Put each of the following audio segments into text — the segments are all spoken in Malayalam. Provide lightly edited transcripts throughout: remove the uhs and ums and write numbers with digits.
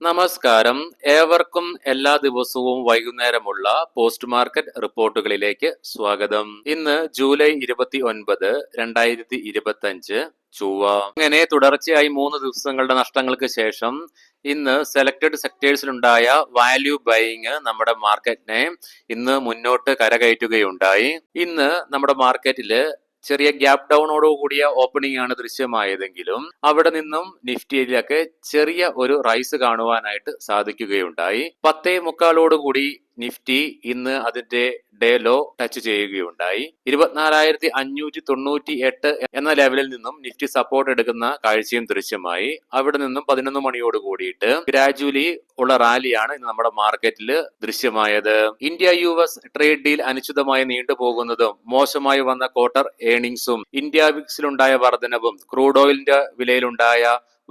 നമസ്കാരം. ഏവർക്കും എല്ലാ ദിവസവും വൈകുന്നേരമുള്ള പോസ്റ്റ് മാർക്കറ്റ് റിപ്പോർട്ടുകളിലേക്ക് സ്വാഗതം. ഇന്ന് ജൂലൈ 29, 2025 ചൊവ്വ. അങ്ങനെ തുടർച്ചയായി 3 ദിവസങ്ങളുടെ നഷ്ടങ്ങൾക്ക് ശേഷം ഇന്ന് സെലക്ടഡ് സെക്ടേഴ്സിലുണ്ടായ വാല്യൂ ബൈയിങ് നമ്മുടെ മാർക്കറ്റിനെ ഇന്ന് മുന്നോട്ട് കരകയറ്റുകയുണ്ടായി. ഇന്ന് നമ്മുടെ മാർക്കറ്റില് ചെറിയ ഗ്യാപ് ഡൗണോട് കൂടിയ ഓപ്പണിംഗ് ആണ് ദൃശ്യമായതെങ്കിലും അവിടെ നിന്നും നിഫ്റ്റിയിലൊക്കെ ചെറിയ ഒരു റൈസ് കാണുവാനായിട്ട് സാധിക്കുകയുണ്ടായി. 10:45 നിഫ്റ്റി ഇന്ന് അതിന്റെ ഡേ ലോ ടച്ച് ചെയ്യുകയുണ്ടായി. 24,598 എന്ന ലെവലിൽ നിന്നും നിഫ്റ്റി സപ്പോർട്ട് എടുക്കുന്ന കാഴ്ചയും ദൃശ്യമായി. അവിടെ നിന്നും 11 മണിയോട് കൂടിയിട്ട് ഗ്രാജുവലി ഉള്ള റാലിയാണ് ഇന്ന് നമ്മുടെ മാർക്കറ്റിൽ ദൃശ്യമായത്. ഇന്ത്യ US ട്രേഡ് ഡീൽ അനിശ്ചിതമായി നീണ്ടുപോകുന്നതും മോശമായി വന്ന ക്വാർട്ടർ ഏർണിംഗ്സും ഇന്ത്യ വിക്സിലുണ്ടായ വർധനവും ക്രൂഡ് ഓയിലിന്റെ വിലയിലുണ്ടായ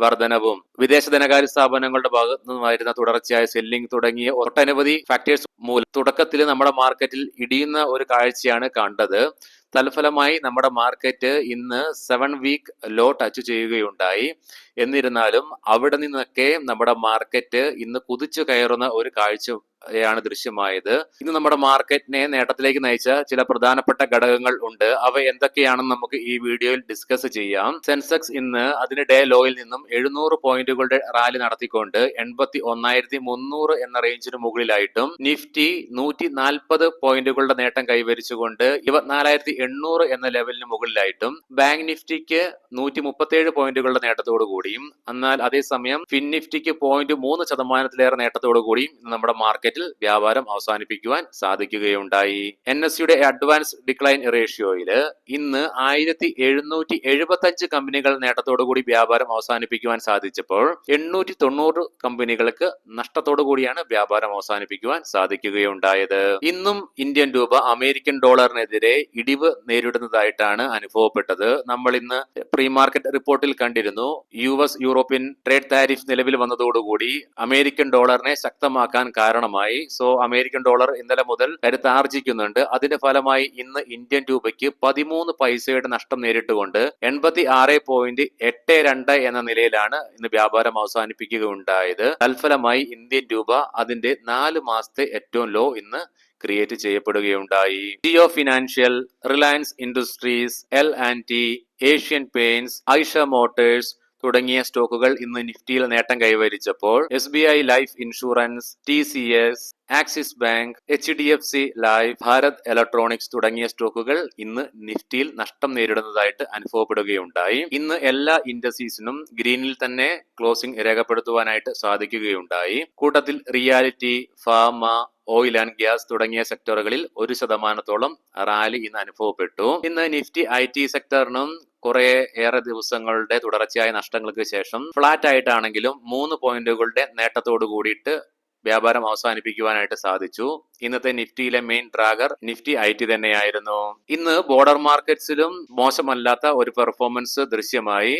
വർധനവും വിദേശ ധനകാര്യ സ്ഥാപനങ്ങളുടെ ഭാഗത്തു നിന്നുമായിരുന്ന തുടർച്ചയായ സെല്ലിംഗ് തുടങ്ങിയ ഒട്ടനവധി ഫാക്ടേഴ്സ് മൂലം തുടക്കത്തിൽ നമ്മുടെ മാർക്കറ്റിൽ ഇടിയുന്ന ഒരു കാഴ്ചയാണ് കണ്ടത്. തൽഫലമായി നമ്മുടെ മാർക്കറ്റ് ഇന്ന് 7 വീക്ക് ലോ ടച്ച് ചെയ്യുകയുണ്ടായി. എന്നിരുന്നാലും അവിടെ നിന്നൊക്കെ നമ്മുടെ മാർക്കറ്റ് ഇന്ന് കുതിച്ചു കയറുന്ന ഒരു കാഴ്ചയാണ് ദൃശ്യമായത്. ഇന്ന് നമ്മുടെ മാർക്കറ്റിനെ നേട്ടത്തിലേക്ക് നയിച്ച ചില പ്രധാനപ്പെട്ട ഘടകങ്ങൾ ഉണ്ട്. അവ എന്തൊക്കെയാണെന്ന് നമുക്ക് ഈ വീഡിയോയിൽ ഡിസ്കസ് ചെയ്യാം. സെൻസെക്സ് ഇന്ന് അതിന്റെ ഡേ ലോയിൽ നിന്നും 700 പോയിന്റുകളുടെ റാലി നടത്തിക്കൊണ്ട് 81,300 എന്ന റേഞ്ചിന് മുകളിലായിട്ടും നിഫ്റ്റി 140 പോയിന്റുകളുടെ നേട്ടം കൈവരിച്ചുകൊണ്ട് 24,800 എന്ന ലെവലിന് മുകളിലായിട്ടും ബാങ്ക് നിഫ്റ്റിക്ക് 137 പോയിന്റുകളുടെ നേട്ടത്തോടു കൂടിയും എന്നാൽ അതേസമയം ഫിൻ നിഫ്റ്റിക്ക് 0.3% നേട്ടത്തോടു കൂടിയും നമ്മുടെ മാർക്കറ്റിൽ വ്യാപാരം അവസാനിപ്പിക്കുവാൻ സാധിക്കുകയുണ്ടായി. NSEയുടെ അഡ്വാൻസ് ഡിക്ലൈൻ റേഷ്യോയില് ഇന്ന് 1,775 കമ്പനികൾ നേട്ടത്തോടു കൂടി വ്യാപാരം അവസാനിപ്പിക്കുവാൻ സാധിച്ചപ്പോൾ 890 കമ്പനികൾക്ക് നഷ്ടത്തോടു കൂടിയാണ് വ്യാപാരം അവസാനിപ്പിക്കുവാൻ സാധിക്കുകയുണ്ടായത്. ഇന്നും ഇന്ത്യൻ രൂപ അമേരിക്കൻ ഡോളറിനെതിരെ ഇടിവ് നേരിടുന്നതായിട്ടാണ് അനുഭവപ്പെട്ടത്. നമ്മൾ ഇന്ന് പ്രീ മാർക്കറ്റ് റിപ്പോർട്ടിൽ കണ്ടിരുന്നു, US യൂറോപ്യൻ ട്രേഡ് താരിഫ് നിലവിൽ വന്നതോടുകൂടി അമേരിക്കൻ ഡോളറിനെ ശക്തമാക്കാൻ കാരണമായി. സോ അമേരിക്കൻ ഡോളർ ഇന്നലെ മുതൽ കരുത്താർജിക്കുന്നുണ്ട്. അതിന്റെ ഫലമായി ഇന്ന് ഇന്ത്യൻ രൂപയ്ക്ക് 13 പൈസയുടെ നഷ്ടം നേരിട്ടുകൊണ്ട് 86.82 എന്ന നിലയിലാണ് ഇന്ന് വ്യാപാരം അവസാനിപ്പിക്കുകയുണ്ടായത്. തൽഫലമായി ഇന്ത്യൻ രൂപ അതിന്റെ 4 മാസത്തെ ഏറ്റവും ലോ ഇന്ന് ക്രിയേറ്റ് ചെയ്യപ്പെടുകയുണ്ടായി. Jio financial, Reliance industries, L&T, Asian paints, Eicher motors തുടങ്ങിയ സ്റ്റോക്കുകൾ ഇന്ന് നിഫ്റ്റിയിൽ നേട്ടം കൈവരിച്ചപ്പോൾ SBI life insurance, TCS, Axis bank, HDFC life, Bharat electronics തുടങ്ങിയ സ്റ്റോക്കുകൾ ഇന്ന് നിഫ്റ്റിയിൽ നഷ്ടം നേരിടുന്നതായിട്ട് അനുഭവപ്പെടുകയുണ്ടായി. ഇന്ന് എല്ലാ ഇൻഡസ്ട്രീസിനും ഗ്രീനിൽ തന്നെ ക്ലോസിംഗ് രേഖപ്പെടുത്തുവാനായിട്ട് സാധിക്കുകയുണ്ടായി. കൂട്ടത്തിൽ reality, pharma, oil and gas തുടങ്ങിയ സെക്ടറുകളിൽ 1% റാലി ഇന്ന് അനുഭവപ്പെട്ടു. ഇന്ന് നിഫ്റ്റി IT സെക്ടറിനും കുറെ ഏറെ ദിവസങ്ങളുടെ തുടർച്ചയായ നഷ്ടങ്ങൾക്ക് ശേഷം ഫ്ലാറ്റ് ആയിട്ടാണെങ്കിലും 3 പോയിന്റുകളുടെ നേട്ടത്തോടു കൂടിയിട്ട് വ്യാപാരം അവസാനിപ്പിക്കുവാനായിട്ട് സാധിച്ചു. ഇന്നത്തെ നിഫ്റ്റിയിലെ മെയിൻ ഡ്രാഗർ നിഫ്റ്റി IT തന്നെയായിരുന്നു. ഇന്ന് ബോർഡർ മാർക്കറ്റ്സിലും മോശമല്ലാത്ത ഒരു പെർഫോമൻസ് ദൃശ്യമായി.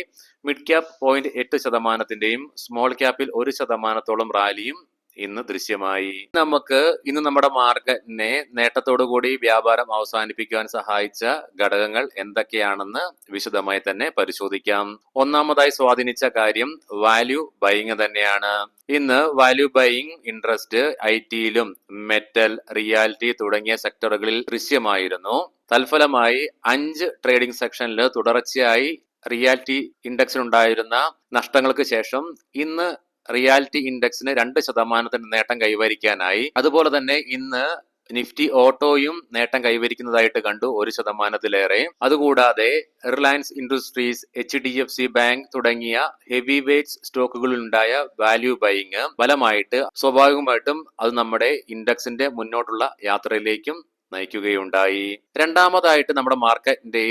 മിഡ് ക്യാപ്പ് 0.8%, സ്മോൾ ക്യാപ്പിൽ 1% റാലിയും ഇന്ന് ദൃശ്യമായി. നമുക്ക് ഇന്ന് നമ്മുടെ മാർക്കറ്റിനെ നേട്ടത്തോടു കൂടി വ്യാപാരം അവസാനിപ്പിക്കുവാൻ സഹായിച്ച ഘടകങ്ങൾ എന്തൊക്കെയാണെന്ന് വിശദമായി തന്നെ പരിശോധിക്കാം. ഒന്നാമതായി സ്വാധീനിച്ച കാര്യം വാല്യൂ ബൈയിങ് തന്നെയാണ്. ഇന്ന് വാല്യൂ ബൈയിങ് ഇൻട്രസ്റ്റ് ITയിലും മെറ്റൽ, റിയാലിറ്റി തുടങ്ങിയ സെക്ടറുകളിൽ ദൃശ്യമായിരുന്നു. തൽഫലമായി 5 ട്രേഡിംഗ് സെക്ഷനിൽ തുടർച്ചയായി റിയാലിറ്റി ഇൻഡെക്സിലുണ്ടായിരുന്ന നഷ്ടങ്ങൾക്ക് ശേഷം ഇന്ന് റിയാലിറ്റി ഇൻഡെക്സിന് 2% നേട്ടം കൈവരിക്കാനായി. അതുപോലെ തന്നെ ഇന്ന് നിഫ്റ്റി ഓട്ടോയും നേട്ടം കൈവരിക്കുന്നതായിട്ട് കണ്ടു, 1%. അതുകൂടാതെ റിലയൻസ് ഇൻഡസ്ട്രീസ്, HDFC ബാങ്ക് തുടങ്ങിയ ഹെവി വെയ്റ്റ്സ് സ്റ്റോക്കുകളിലുണ്ടായ വാല്യൂ ബൈയിങ് ഫലമായിട്ട് സ്വാഭാവികമായിട്ടും അത് നമ്മുടെ ഇൻഡെക്സിന്റെ മുന്നോട്ടുള്ള യാത്രയിലേക്കും നയിക്കുകയുണ്ടായി. രണ്ടാമതായിട്ട് നമ്മുടെ മാർക്കറ്റിന്റെ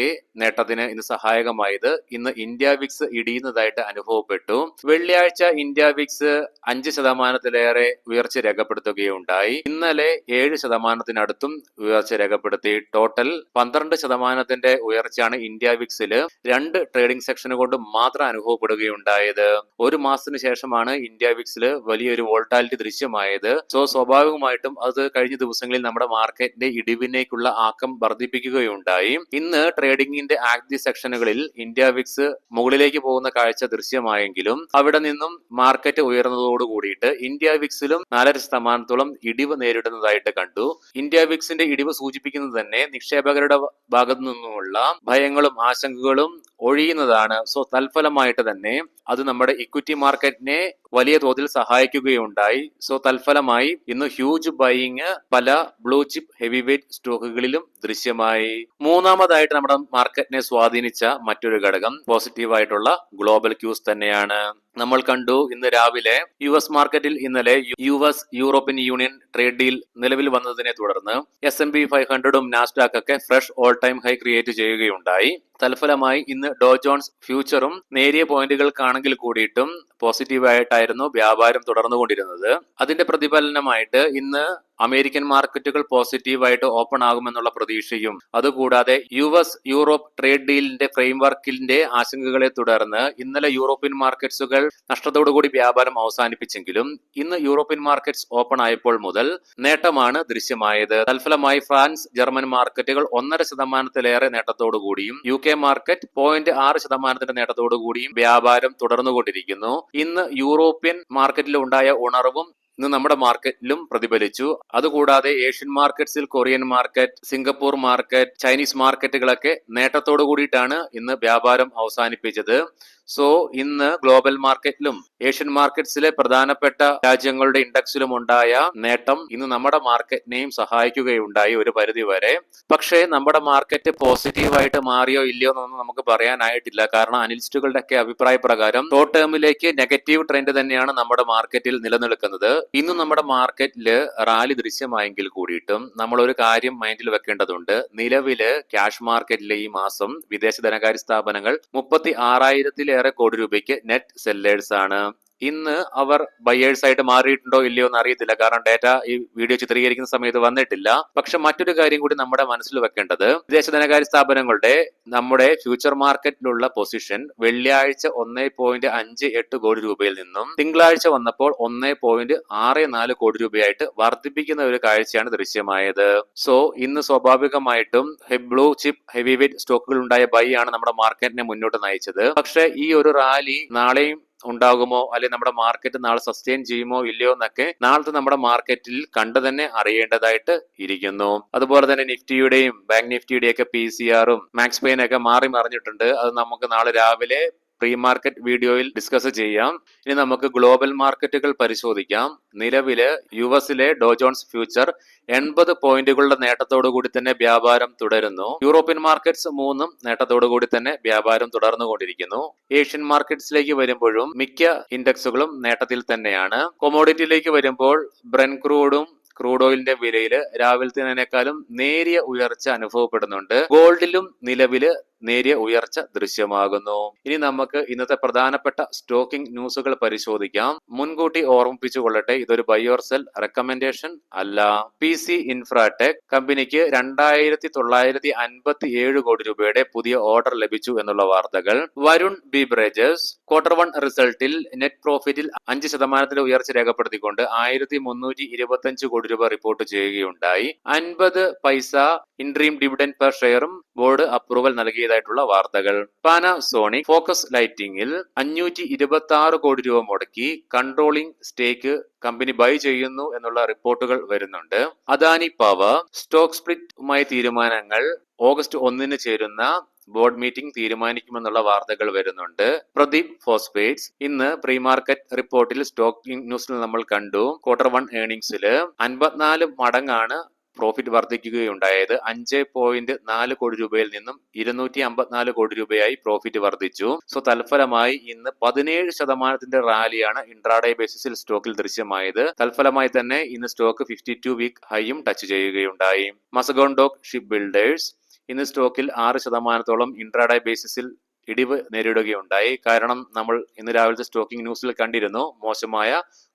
നേട്ടത്തിന് ഇന്ന് സഹായകമായത് ഇന്ന് ഇന്ത്യ വിക്സ് ഇടിയുന്നതായിട്ട് അനുഭവപ്പെട്ടു. വെള്ളിയാഴ്ച ഇന്ത്യ വിക്സ് 5%-ലേറെ ഉയർച്ച രേഖപ്പെടുത്തുകയുണ്ടായി. ഇന്നലെ 7%-അടുത്തും ഉയർച്ച രേഖപ്പെടുത്തി. ടോട്ടൽ 12% ഉയർച്ചയാണ് ഇന്ത്യ വിക്സില് 2 ട്രേഡിംഗ് സെക്ഷന് കൊണ്ട് മാത്രം അനുഭവപ്പെടുകയുണ്ടായത്. ഒരു മാസത്തിന് ശേഷമാണ് ഇന്ത്യ വിക്സില് വലിയൊരു വോൾട്ടാലിറ്റി ദൃശ്യമായത്. സോ സ്വാഭാവികമായിട്ടും അത് കഴിഞ്ഞ ദിവസങ്ങളിൽ നമ്മുടെ മാർക്കറ്റിന്റെ ഇടിവിനേക്കുള്ള ആക്കം വർദ്ധിപ്പിക്കുകയുണ്ടായി. ഇന്ന് ട്രേഡിംഗിന്റെ ആക്റ്റീവ് സെക്ഷനുകളിൽ ഇന്ത്യ വിക്സ് മുകളിലേക്ക് പോകുന്ന കാഴ്ച ദൃശ്യമായെങ്കിലും അവിടെ നിന്നും മാർക്കറ്റ് ഉയർന്നതോട് കൂടിയിട്ട് ഇന്ത്യ വിക്സിലും 4.5% ഇടിവ് നേരിടുന്നതായിട്ട് കണ്ടു. ഇന്ത്യ വിക്സിന്റെ ഇടിവ് സൂചിപ്പിക്കുന്നത് തന്നെ നിക്ഷേപകരുടെ ഭാഗത്തു നിന്നുമുള്ള ഭയങ്ങളും ആശങ്കകളും ഒഴിയുന്നതാണ്. സോ തൽഫലമായിട്ട് തന്നെ അത് നമ്മുടെ ഇക്വിറ്റി മാർക്കറ്റിനെ വലിയ തോതിൽ സഹായിക്കുകയുണ്ടായി. സോ തൽഫലമായി ഇന്ന് ഹ്യൂജ് ബൈയിങ് പല ബ്ലൂ ചിപ്പ് ഹെവി വെയിറ്റ് സ്റ്റോക്കുകളിലും ദൃശ്യമായി. മൂന്നാമതായിട്ട് നമ്മുടെ മാർക്കറ്റിനെ സ്വാധീനിച്ച മറ്റൊരു ഘടകം പോസിറ്റീവായിട്ടുള്ള ഗ്ലോബൽ ക്യൂസ് തന്നെയാണ്. നമ്മൾ കണ്ടു ഇന്ന് രാവിലെ US മാർക്കറ്റിൽ ഇന്നലെ US European union trade deal നിലവിൽ വന്നതിനെ തുടർന്ന് S&P 500ഉം നാസ്ഡാക്ക് ഒക്കെ fresh all time high create ചെയ്യുകയുണ്ടായി. തൽഫലമായി ഇന്ന് ഡോ ജോൺസ് ഫ്യൂച്ചറും നേരിയ പോയിന്റുകൾക്കാണെങ്കിൽ കൂടിയിട്ടും പോസിറ്റീവായിട്ടായിരുന്നു വ്യാപാരം തുടർന്നുകൊണ്ടിരുന്നത്. അതിന്റെ പ്രതിഫലനമായിട്ട് ഇന്ന് അമേരിക്കൻ മാർക്കറ്റുകൾ പോസിറ്റീവായിട്ട് ഓപ്പൺ ആകുമെന്നുള്ള പ്രതീക്ഷയും അതുകൂടാതെ US യൂറോപ്പ് ട്രേഡ് ഡീലിന്റെ ഫ്രെയിംവർക്കിന്റെ ആശങ്കകളെ തുടർന്ന് ഇന്നലെ യൂറോപ്യൻ മാർക്കറ്റ്സുകൾ നഷ്ടത്തോടുകൂടി വ്യാപാരം അവസാനിപ്പിച്ചെങ്കിലും ഇന്ന് യൂറോപ്യൻ മാർക്കറ്റ്സ് ഓപ്പൺ ആയപ്പോൾ മുതൽ നേട്ടമാണ് ദൃശ്യമായത്. തൽഫലമായി ഫ്രാൻസ്, ജർമ്മൻ മാർക്കറ്റുകൾ 1.5% നേട്ടത്തോടുകൂടിയും UK മാർക്കറ്റ് 0.6% നേട്ടത്തോടുകൂടിയും വ്യാപാരം തുടർന്നുകൊണ്ടിരിക്കുന്നു. ഇന്ന് യൂറോപ്യൻ മാർക്കറ്റിൽ ഉണ്ടായ ഉണർവും ഇന്ന് നമ്മുടെ മാർക്കറ്റിലും പ്രതിഫലിച്ചു. അതുകൂടാതെ ഏഷ്യൻ മാർക്കറ്റ്സിൽ Korean market, Singapore market, Chinese മാർക്കറ്റുകളൊക്കെ നേട്ടത്തോടു കൂടിയിട്ടാണ് ഇന്ന് വ്യാപാരം അവസാനിപ്പിച്ചത്. സോ ഇന്ന് ഗ്ലോബൽ മാർക്കറ്റിലും ഏഷ്യൻ മാർക്കറ്റ്സിലെ പ്രധാനപ്പെട്ട രാജ്യങ്ങളുടെ ഇൻഡെക്സിലും ഉണ്ടായ നേട്ടം ഇന്ന് നമ്മുടെ മാർക്കറ്റിനെയും സഹായിക്കുകയുണ്ടായി ഒരു പരിധി വരെ. പക്ഷേ നമ്മുടെ മാർക്കറ്റ് പോസിറ്റീവായിട്ട് മാറിയോ ഇല്ലയോ എന്നൊന്നും നമുക്ക് പറയാനായിട്ടില്ല. കാരണം അനലിസ്റ്റുകളുടെ ഒക്കെ അഭിപ്രായ പ്രകാരം ഷോർട്ട് ടേമിലേക്ക് നെഗറ്റീവ് ട്രെൻഡ് തന്നെയാണ് നമ്മുടെ മാർക്കറ്റിൽ നിലനിൽക്കുന്നത്. ഇന്ന് നമ്മുടെ മാർക്കറ്റിൽ റാലി ദൃശ്യമായെങ്കിൽ കൂടിയിട്ടും നമ്മൾ ഒരു കാര്യം മൈൻഡിൽ വെക്കേണ്ടതുണ്ട്. നിലവില് ക്യാഷ് മാർക്കറ്റിലെ ഈ മാസം വിദേശ ധനകാര്യ സ്ഥാപനങ്ങൾ 36,000-ലേറെ കോടി രൂപയ്ക്ക് നെറ്റ് സെല്ലേഴ്സ് ആണ്. ഇന്ന് അവർ ബയേഴ്സ് ആയിട്ട് മാറിയിട്ടുണ്ടോ ഇല്ലയോ എന്ന് അറിയത്തില്ല. കാരണം ഡേറ്റ ഈ വീഡിയോ ചിത്രീകരിക്കുന്ന സമയത്ത് വന്നിട്ടില്ല. പക്ഷെ മറ്റൊരു കാര്യം കൂടി നമ്മുടെ മനസ്സിൽ വെക്കേണ്ടത് വിദേശ ധനകാര്യ സ്ഥാപനങ്ങളുടെ നമ്മുടെ ഫ്യൂച്ചർ മാർക്കറ്റിലുള്ള പൊസിഷൻ വെള്ളിയാഴ്ച 1.58 കോടി രൂപയിൽ നിന്നും തിങ്കളാഴ്ച വന്നപ്പോൾ 1.64 കോടി രൂപയായിട്ട് വർദ്ധിപ്പിക്കുന്ന ഒരു കാഴ്ചയാണ് ദൃശ്യമായത്. സോ ഇന്ന് സ്വാഭാവികമായിട്ടും ബ്ലൂ ചിപ്പ് ഹെവി വെയിറ്റ് സ്റ്റോക്കുകൾ ഉണ്ടായ ബൈ ആണ് നമ്മുടെ മാർക്കറ്റിനെ മുന്നോട്ട് നയിച്ചത്. പക്ഷെ ഈ ഒരു റാലി നാളെയും ഉണ്ടാകുമോ അല്ലെങ്കിൽ നമ്മുടെ മാർക്കറ്റ് നാളെ സസ്റ്റെയിൻ ചെയ്യുമോ ഇല്ലയോ എന്നൊക്കെ നാളത്തെ നമ്മുടെ മാർക്കറ്റിൽ കണ്ടു തന്നെ അറിയേണ്ടതായിട്ട് ഇരിക്കുന്നു. അതുപോലെ തന്നെ നിഫ്റ്റിയുടെയും ബാങ്ക് നിഫ്റ്റിയുടെയും ഒക്കെ PCR-ഉം മാക്സ് പെയിൻ ഒക്കെ മാറി മറിഞ്ഞിട്ടുണ്ട്. അത് നമുക്ക് നാളെ രാവിലെ പ്രീ മാർക്കറ്റ് വീഡിയോയിൽ ഡിസ്കസ് ചെയ്യാം. ഇനി നമുക്ക് ഗ്ലോബൽ മാർക്കറ്റുകൾ പരിശോധിക്കാം. നിലവില് US-ലെ ഡോ ജോൺസ് ഫ്യൂച്ചർ 80 പോയിന്റുകളുടെ നേട്ടത്തോടു കൂടി തന്നെ വ്യാപാരം തുടരുന്നു. യൂറോപ്യൻ മാർക്കറ്റ്സ് 3 നേട്ടത്തോടു കൂടി തന്നെ വ്യാപാരം തുടർന്നുകൊണ്ടിരിക്കുന്നു. ഏഷ്യൻ മാർക്കറ്റ്സിലേക്ക് വരുമ്പോഴും മിക്ക ഇൻഡെക്സുകളും നേട്ടത്തിൽ തന്നെയാണ്. കൊമോഡിറ്റിയിലേക്ക് വരുമ്പോൾ ബ്രെന്റ് ക്രൂഡ് ഓയിലിന്റെ വിലയിൽ രാവിലത്തേക്കാളും നേരിയ ഉയർച്ച അനുഭവപ്പെടുന്നുണ്ട്. ഗോൾഡിലും നിലവില് നേരിയ ഉയർച്ച ദൃശ്യമാകുന്നു. ഇനി നമുക്ക് ഇന്നത്തെ പ്രധാനപ്പെട്ട സ്റ്റോക്കിംഗ് ന്യൂസുകൾ പരിശോധിക്കാം. മുൻകൂട്ടി ഓർമ്മിപ്പിച്ചു കൊള്ളട്ടെ, ഇതൊരു ബൈ ഓർ സെൽ റെക്കമെൻഡേഷൻ അല്ല. PC ഇൻഫ്രാടെക് കമ്പനിക്ക് 2,957 കോടി രൂപയുടെ പുതിയ ഓർഡർ ലഭിച്ചു എന്നുള്ള വാർത്തകൾ. വരുൺ ബീവറേജസ് Q1 റിസൾട്ടിൽ നെറ്റ് പ്രോഫിറ്റിൽ 5% ഉയർച്ച രേഖപ്പെടുത്തിക്കൊണ്ട് 1,325 കോടി രൂപ റിപ്പോർട്ട് ചെയ്യുകയുണ്ടായി. 50 പൈസ ഇൻട്രീം ഡിവിഡൻഡ് പെർ ഷെയറും ബോർഡ് അപ്രൂവൽ നൽകിയതായിട്ടുള്ള വാർത്തകൾ. പാനാസോണിക് ഫോക്കസ് ലൈറ്റിംഗിൽ 526 കോടി രൂപ മുടക്കി കൺട്രോളിംഗ് സ്റ്റേക്ക് കമ്പനി ബൈ ചെയ്യുന്നു എന്നുള്ള റിപ്പോർട്ടുകൾ വരുന്നുണ്ട്. അദാനി പവർ സ്റ്റോക്ക് സ്പ്ലിറ്റുമായി തീരുമാനങ്ങൾ ഓഗസ്റ്റ് 1 ചേരുന്ന ബോർഡ് മീറ്റിംഗ് തീരുമാനിക്കുമെന്നുള്ള വാർത്തകൾ വരുന്നുണ്ട്. പ്രദീപ് ഫോസ്ഫേറ്റ്സ് ഇന്ന് പ്രീ മാർക്കറ്റ് റിപ്പോർട്ടിൽ സ്റ്റോക്കിംഗ് ന്യൂസിൽ നമ്മൾ കണ്ടു. Q1 ഏർണിംഗ്സിൽ 54 മടങ്ങാണ് profit വർദ്ധിക്കുകയുണ്ടായത്. 5.4 കോടി രൂപയിൽ നിന്നും 254 കോടി രൂപയായി പ്രോഫിറ്റ് വർദ്ധിച്ചു. സോ തൽഫലമായി ഇന്ന് 17% റാലിയാണ് ഇൻട്രാഡേ ബേസിസിൽ സ്റ്റോക്കിൽ ദൃശ്യമായത്. തൽഫലമായി തന്നെ ഇന്ന് സ്റ്റോക്ക് 52 വീക്ക് ഹൈയും ടച്ച് ചെയ്യുകയുണ്ടായി. മസഗോൺ ഡോക്ക് ഷിപ്പ് ബിൽഡേഴ്സ് ഇന്ന് സ്റ്റോക്കിൽ 6% ഇൻട്രാഡേ ബേസിസിൽ ഇടിവ് നേരിടുകയുണ്ടായി. കാരണം നമ്മൾ ഇന്ന് രാവിലത്തെ സ്റ്റോക്കിംഗ് ന്യൂസിൽ കണ്ടിരുന്നു മോശമായ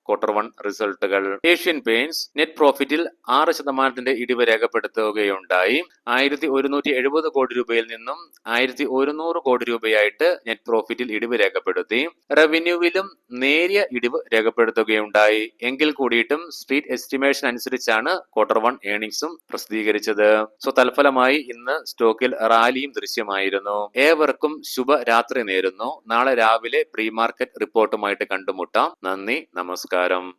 Q1 റിസൾട്ടുകൾ. ഏഷ്യൻ പെയിന്റ്സ് നെറ്റ് പ്രോഫിറ്റിൽ 6% ഇടിവ് രേഖപ്പെടുത്തുകയുണ്ടായി. 1170 കോടി രൂപയിൽ നിന്നും 1100 കോടി രൂപയായിട്ട് നെറ്റ് പ്രോഫിറ്റിൽ ഇടിവ് രേഖപ്പെടുത്തി. റവന്യൂവിലും നേരിയ ഇടിവ് രേഖപ്പെടുത്തുകയുണ്ടായി. എങ്കിൽ കൂടിയിട്ടും സ്ട്രീറ്റ് എസ്റ്റിമേഷൻ അനുസരിച്ചാണ് Q1 ഏർണിംഗ്സും പ്രസിദ്ധീകരിച്ചത്. സോ തൽഫലമായി ഇന്ന് സ്റ്റോക്കിൽ റാലിയും ദൃശ്യമായിരുന്നു. ഏവർക്കും ശുഭരാത്രി നേരുന്നു. നാളെ രാവിലെ പ്രീ മാർക്കറ്റ് റിപ്പോർട്ടുമായിട്ട് കണ്ടുമുട്ടാം. നന്ദി, നമസ്കാരം.